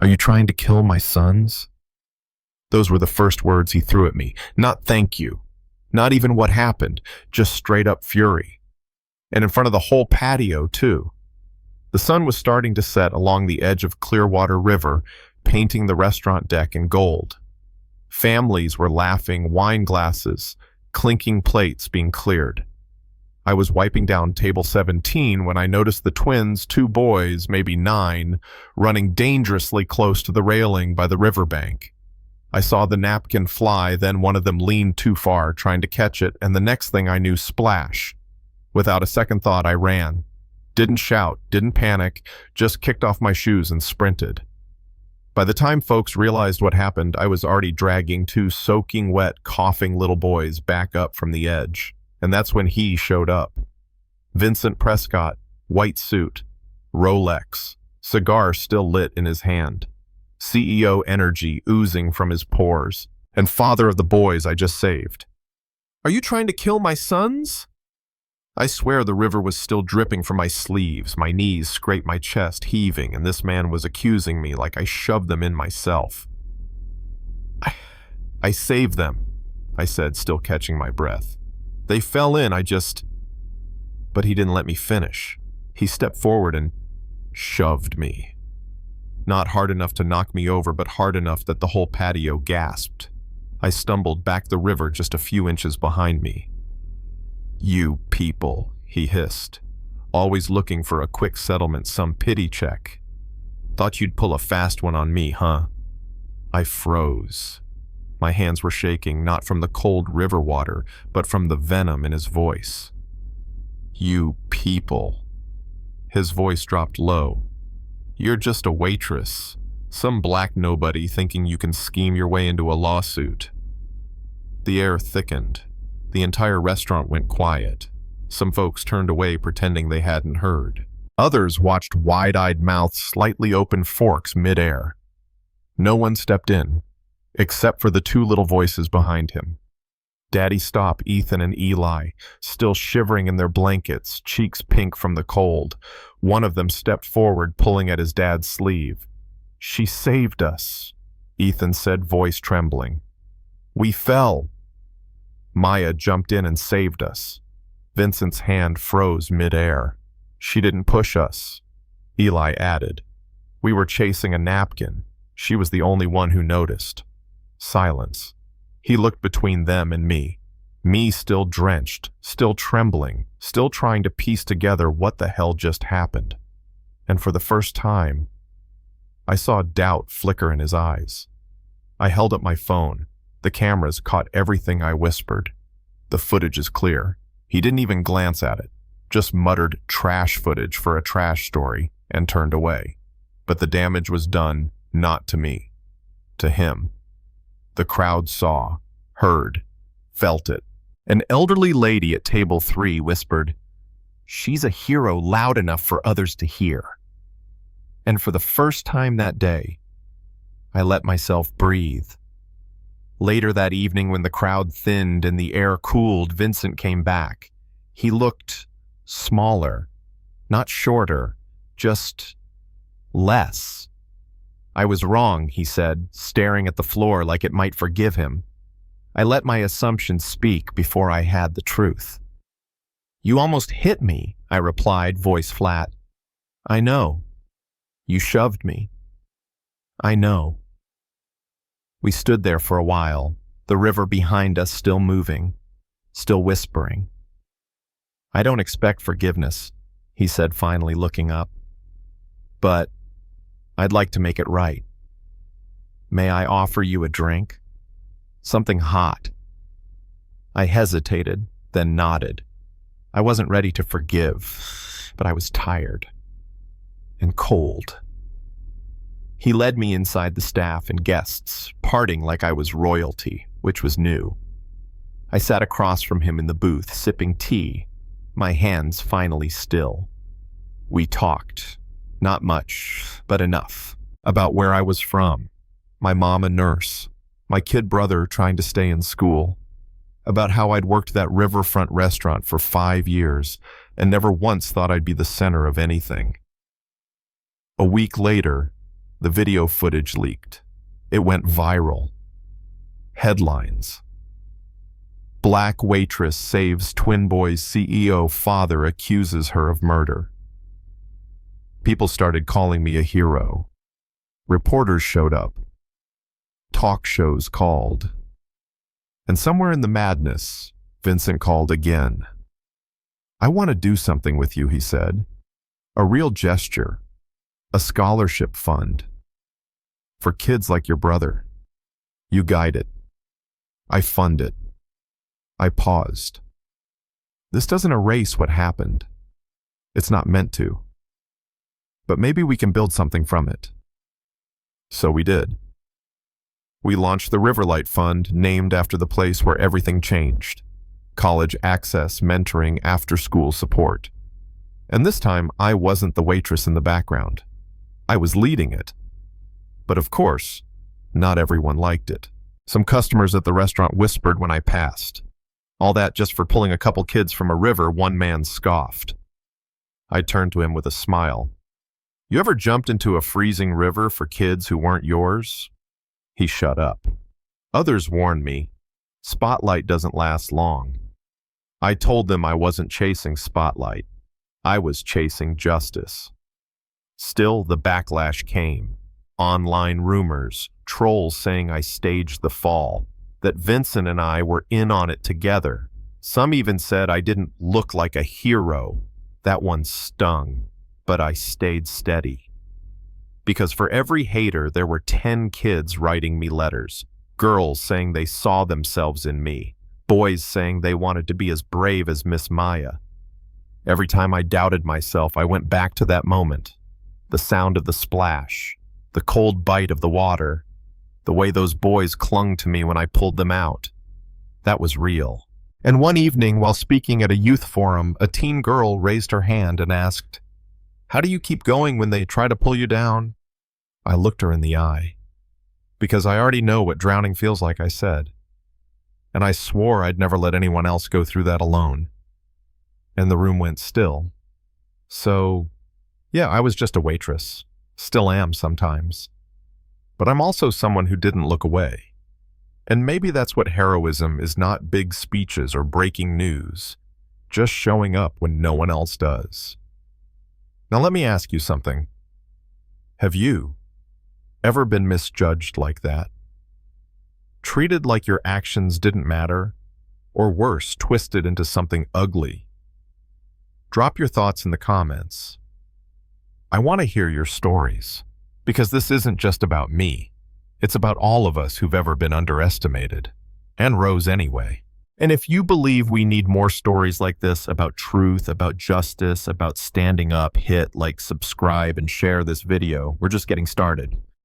Are you trying to kill my sons? Those were the first words he threw at me. Not thank you. Not even what happened, just straight up fury. And in front of the whole patio, too. The sun was starting to set along the edge of Clearwater River, painting the restaurant deck in gold. Families were laughing, wine glasses, clinking plates being cleared. I was wiping down table 17 when I noticed the twins, 2 boys, maybe 9, running dangerously close to the railing by the riverbank. I saw the napkin fly, then one of them leaned too far, trying to catch it, and the next thing I knew, splash. Without a second thought, I ran. Didn't shout, didn't panic, just kicked off my shoes and sprinted. By the time folks realized what happened, I was already dragging 2 soaking wet, coughing little boys back up from the edge. And that's when he showed up. Vincent Prescott, white suit, Rolex, cigar still lit in his hand. CEO energy oozing from his pores, and father of the boys I just saved. Are you trying to kill my sons? I swear the river was still dripping from my sleeves, my knees scraped my chest, heaving, and this man was accusing me like I shoved them in myself. I saved them, I said, still catching my breath. They fell in, But he didn't let me finish. He stepped forward and shoved me. Not hard enough to knock me over, but hard enough that the whole patio gasped. I stumbled back the river just a few inches behind me. You people, he hissed, always looking for a quick settlement, some pity check. Thought you'd pull a fast one on me, huh? I froze. My hands were shaking, not from the cold river water, but from the venom in his voice. You people. His voice dropped low. You're just a waitress, some black nobody thinking you can scheme your way into a lawsuit. The air thickened. The entire restaurant went quiet. Some folks turned away pretending they hadn't heard. Others watched wide-eyed mouths slightly open forks mid-air. No one stepped in, except for the 2 little voices behind him. Daddy Stop, Ethan and Eli, still shivering in their blankets, cheeks pink from the cold. One of them stepped forward, pulling at his dad's sleeve. She saved us, Ethan said, voice trembling. We fell. Maya jumped in and saved us. Vincent's hand froze mid-air. She didn't push us, Eli added. We were chasing a napkin. She was the only one who noticed. Silence. He looked between them and me still drenched, still trembling, still trying to piece together what the hell just happened. And for the first time, I saw doubt flicker in his eyes. I held up my phone. The cameras caught everything I whispered. The footage is clear. He didn't even glance at it, just muttered trash footage for a trash story and turned away. But the damage was done, not to me, to him. The crowd saw, heard, felt it. An elderly lady at table 3 whispered, "She's a hero loud enough for others to hear." And for the first time that day, I let myself breathe. Later that evening, when the crowd thinned and the air cooled, Vincent came back. He looked smaller, not shorter, just less. I was wrong, he said, staring at the floor like it might forgive him. I let my assumptions speak before I had the truth. You almost hit me, I replied, voice flat. I know. You shoved me. I know. We stood there for a while, the river behind us still moving, still whispering. I don't expect forgiveness, he said, finally looking up. But I'd like to make it right. May I offer you a drink? Something hot. I hesitated, then nodded. I wasn't ready to forgive, but I was tired and cold. He led me inside the staff and guests, parting like I was royalty, which was new. I sat across from him in the booth, sipping tea, my hands finally still. We talked, not much, but enough, about where I was from, my mom a nurse, my kid brother trying to stay in school, about how I'd worked that riverfront restaurant for 5 years and never once thought I'd be the center of anything. A week later, The video footage leaked. It went viral. Headlines: Black waitress saves Twin Boys CEO father accuses her of murder. People started calling me a hero. Reporters showed up. Talk shows called. And somewhere in the madness, Vincent called again. "I want to do something with you," he said. "A real gesture. A scholarship fund. For kids like your brother. You guide it. I fund it." I paused. This doesn't erase what happened. It's not meant to. But maybe we can build something from it. So we did. We launched the Riverlight Fund, named after the place where everything changed. College access, mentoring, after-school support. And this time, I wasn't the waitress in the background. I was leading it. But of course, not everyone liked it. Some customers at the restaurant whispered when I passed. All that just for pulling a couple kids from a river, one man scoffed. I turned to him with a smile. "You ever jumped into a freezing river for kids who weren't yours?" He shut up. Others warned me, spotlight doesn't last long. I told them I wasn't chasing spotlight. I was chasing justice. Still, the backlash came. Online rumors, trolls saying I staged the fall, that Vincent and I were in on it together. Some even said I didn't look like a hero. That one stung, but I stayed steady. Because for every hater, there were 10 kids writing me letters. Girls saying they saw themselves in me. Boys saying they wanted to be as brave as Miss Maya. Every time I doubted myself, I went back to that moment. The sound of the splash, the cold bite of the water, the way those boys clung to me when I pulled them out. That was real. And one evening, while speaking at a youth forum, a teen girl raised her hand and asked, "How do you keep going when they try to pull you down?" I looked her in the eye. "Because I already know what drowning feels like," I said. And I swore I'd never let anyone else go through that alone. And the room went still. So, yeah, I was just a waitress. Still am sometimes. But I'm also someone who didn't look away. And maybe that's what heroism is, not big speeches or breaking news, just showing up when no one else does. Now let me ask you something. Have you ever been misjudged like that? Treated like your actions didn't matter, or worse, twisted into something ugly? Drop your thoughts in the comments. I want to hear your stories, because this isn't just about me. It's about all of us who've ever been underestimated, and Rose anyway. And if you believe we need more stories like this about truth, about justice, about standing up, hit like, subscribe, and share this video. We're just getting started.